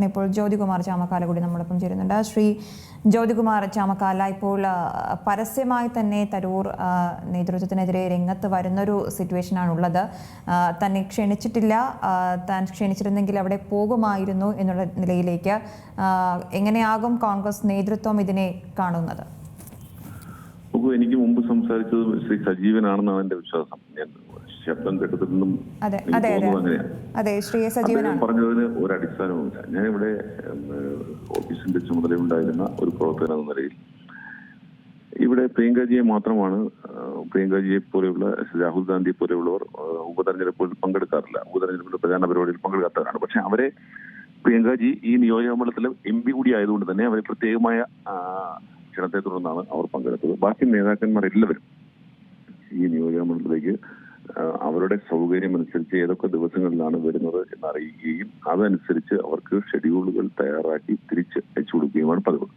ഇപ്പോൾ ജ്യോതികുമാർ ചാമക്കാല കൂടി നമ്മളൊപ്പം ചേരുന്നുണ്ട്. ശ്രീ ജ്യോതികുമാർ ചാമക്കാല, ഇപ്പോൾ പരസ്യമായി തന്നെ തരൂർ നേതൃത്വത്തിനെതിരെ രംഗത്ത് വരുന്നൊരു സിറ്റുവേഷനാണുള്ളത്. തന്നെ ക്ഷണിച്ചിട്ടില്ല, താൻ ക്ഷണിച്ചിരുന്നെങ്കിൽ അവിടെ പോകുമായിരുന്നു എന്നുള്ള നിലയിലേക്ക് എങ്ങനെയാകും കോൺഗ്രസ് നേതൃത്വം ഇതിനെ കാണുന്നത്? എനിക്ക് മുമ്പ് സംസാരിച്ചത് ശ്രീ സജീവനാണെന്നാണ് എന്റെ വിശ്വാസം. ഞാൻ ശബ്ദം കേട്ടതിൽ പറഞ്ഞതിന് ഒരു അടിസ്ഥാനവുമില്ല. ഞാനിവിടെ ഓഫീസിന്റെ ചുമതലയുണ്ടായിരുന്ന ഒരു പ്രവർത്തകൻ എന്ന നിലയിൽ ഇവിടെ പ്രിയങ്കാജിയെ മാത്രമാണ്, പ്രിയങ്കാജിയെ പോലെയുള്ള രാഹുൽ ഗാന്ധിയെ പോലെയുള്ളവർ ഉപതെരഞ്ഞെടുപ്പിൽ പങ്കെടുക്കാറില്ല, ഉപതെരഞ്ഞെടുപ്പിന്റെ പ്രധാന പരിപാടിയിൽ പങ്കെടുക്കാത്തവരാണ്. പക്ഷെ അവരെ പ്രിയങ്കാജി ഈ നിയോജകമണ്ഡലത്തിലെ MP കൂടി ആയതുകൊണ്ട് തന്നെ അവരെ പ്രത്യേകമായ ക്ഷണത്തെ തുടർന്നാണ് അവർ പങ്കെടുത്തത്. ബാക്കി നേതാക്കന്മാരെല്ലാവരും ഈ നിയോജകമണ്ഡലത്തിലേക്ക് അവരുടെ സൗകര്യമനുസരിച്ച് ഏതൊക്കെ ദിവസങ്ങളിലാണ് വരുന്നത് എന്ന് അറിയിക്കുകയും അതനുസരിച്ച് അവർക്ക് ഷെഡ്യൂളുകൾ തയ്യാറാക്കി തിരിച്ച് അയച്ചു കൊടുക്കുകയുമാണ് പതിവ്.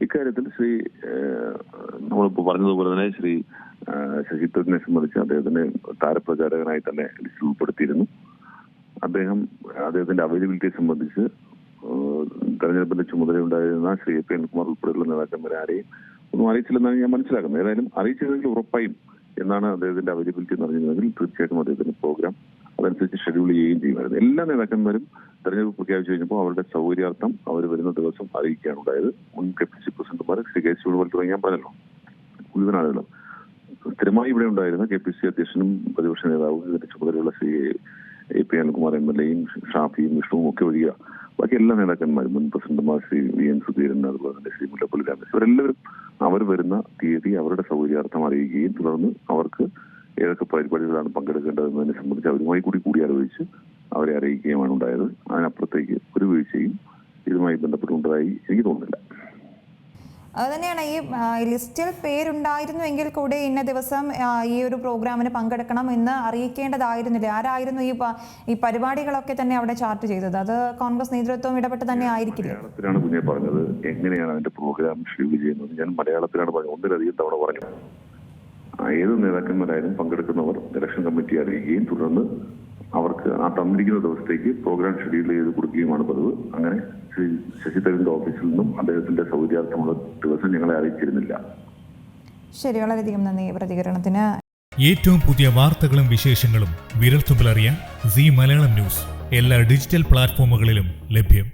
ഇക്കാര്യത്തിൽ ശ്രീ നമ്മളിപ്പോൾ പറഞ്ഞതുപോലെ തന്നെ ശ്രീ ശശി തരൂരിനെ സംബന്ധിച്ച് അദ്ദേഹത്തിന്റെ താരപ്രചാരകനായി തന്നെ ലിസ്റ്റിൽ ഉൾപ്പെടുത്തിയിരുന്നു. അദ്ദേഹത്തിന്റെ അവൈലബിലിറ്റിയെ സംബന്ധിച്ച് തെരഞ്ഞെടുപ്പിന്റെ ചുമതലയുണ്ടായിരുന്ന ശ്രീ AP അനിൽകുമാർ ഉൾപ്പെടെയുള്ള നേതാക്കന്മാരെ ആരെയും ഒന്നും അറിയിച്ചില്ലെന്നാണ് ഞാൻ മനസ്സിലാക്കുന്നത്. ഏതായാലും അറിയിച്ചിരുന്നെങ്കിൽ ഉറപ്പായും എന്നാണ് അദ്ദേഹത്തിന്റെ അവൈലബിലിറ്റി എന്ന് പറഞ്ഞിരുന്നെങ്കിൽ തീർച്ചയായിട്ടും അദ്ദേഹത്തിന്റെ പ്രോഗ്രാം അതനുസരിച്ച് ഷെഡ്യൂൾ ചെയ്യുകയും ചെയ്യുമായിരുന്നു. എല്ലാ നേതാക്കന്മാരും തെരഞ്ഞെടുപ്പ് പ്രഖ്യാപിച്ചു കഴിഞ്ഞപ്പോൾ അവരുടെ സൗകര്യാർത്ഥം അവർ വരുന്ന ദിവസം അറിയിക്കുകയാണ് ഉണ്ടായത്. മുൻ KPC പ്രസിഡന്റുമാർ ശ്രീ KC വേണുഗോപാൽ തുടങ്ങി ഞാൻ പറഞ്ഞല്ലോ, മുഴുവൻ ആളുകളും സ്ഥിരമായി ഇവിടെ ഉണ്ടായിരുന്ന KPC അധ്യക്ഷനും പ്രതിപക്ഷ നേതാവും ഇതിന്റെ ചുമതലയുള്ള ശ്രീ AP അനിൽകുമാർ MLA-യും ഷാഫിയും വിഷ്ണുവും ഒക്കെ ഒഴിയുക ബാക്കി എല്ലാ നേതാക്കന്മാരും, മുൻ പ്രസിഡന്റുമാർ ശ്രീ VN സുധീരൻ, അതുപോലെ തന്നെ ശ്രീ മുല്ലപ്പള്ളി രാമേശ്വരൻ, ഇവരെല്ലാവരും അവർ വരുന്ന തീയതി അവരുടെ സൗകര്യാർത്ഥം അറിയിക്കുകയും തുടർന്ന് അവർക്ക് ഏതൊക്കെ പരിപാടികളാണ് പങ്കെടുക്കേണ്ടതെന്നതിനെ സംബന്ധിച്ച് അവരുമായി കൂടിയാലോചിച്ച് അവരെ അറിയിക്കുകയുമാണ് ഉണ്ടായത്. അതിനപ്പുറത്തേക്ക് ഒരു വീഴ്ചയും ഇതുമായി ബന്ധപ്പെട്ടുണ്ടായി എനിക്ക് തോന്നുന്നില്ല. അതുതന്നെയാണ്, ഈ ലിസ്റ്റിൽ പേരുണ്ടായിരുന്നുവെങ്കിൽ കൂടെ ഇന്ന ദിവസം ഈ ഒരു പ്രോഗ്രാമിന് പങ്കെടുക്കണം എന്ന് അറിയിക്കേണ്ടതായിരുന്നില്ല. ആരായിരുന്നു ഈ പരിപാടികളൊക്കെ തന്നെ അവിടെ ചാർട്ട് ചെയ്തത്? അത് കോൺഗ്രസ് നേതൃത്വം ഇടപെട്ട് തന്നെ ആയിരിക്കില്ല. മലയാളത്തിലാണ് കുഞ്ഞെ പറഞ്ഞത്, എങ്ങനെയാണ് അതിന്റെ പ്രോഗ്രാം ഷെഡ്യൂൾ ചെയ്യുന്നത് ഞാൻ മലയാളത്തിലാണ് പറഞ്ഞത്. ഒന്നിലധികം തവണ പറഞ്ഞു. ഏത് നേതാക്കന്മാരായാലും പങ്കെടുക്കുന്നവർ ഇലക്ഷൻ കമ്മിറ്റി അറിയിക്കുകയും തുടർന്ന് അവർക്ക് ആ തന്നിരിക്കുന്ന ദിവസത്തേക്ക് പ്രോഗ്രാം ഷെഡ്യൂൾ ചെയ്ത് കൊടുക്കുകയുമാണ് പതിവ്. അങ്ങനെ ശ്രീ ശശി തരൂരിന്റെ ഓഫീസിൽ നിന്നും അദ്ദേഹത്തിന്റെ സൗകര്യാർത്ഥമുള്ള ദിവസം ഞങ്ങളെ അറിയിച്ചിരുന്നില്ല. ശരി, വളരെയധികം നന്ദി പ്രതികരണത്തിന്. ഏറ്റവും പുതിയ വാർത്തകളും വിശേഷങ്ങളും വിരൽത്തുമ്പിലറിയാൻ സീ മലയാളം ന്യൂസ് എല്ലാ ഡിജിറ്റൽ പ്ലാറ്റ്ഫോമുകളിലും ലഭ്യം.